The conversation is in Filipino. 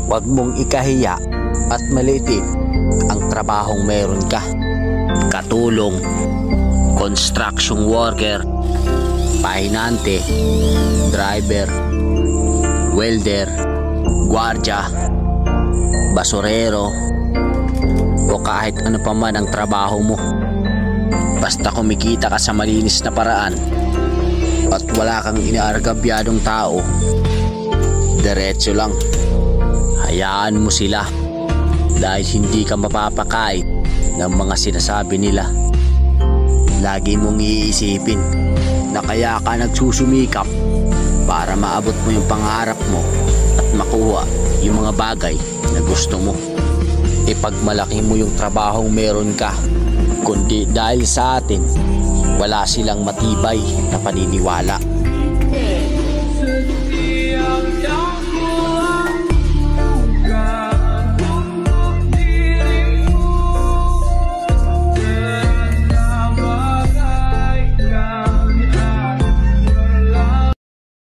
Huwag mong ikahiya at maliitin ang trabahong meron ka. Katulong, construction worker, pahinante, driver, welder, gwardya, basurero, o kahit ano pa man ang trabaho mo. Basta kumikita ka sa malinis na paraan at wala kang inaargabyadong tao, diretso lang. Hayaan mo sila dahil hindi ka mapapakait ng mga sinasabi nila. Lagi mong iisipin na kaya ka nagsusumikap para maabot mo yung pangarap mo at makuha yung mga bagay na gusto mo. Ipagmalaki mo yung trabahong meron ka, kundi dahil sa atin wala silang matibay na paniniwala.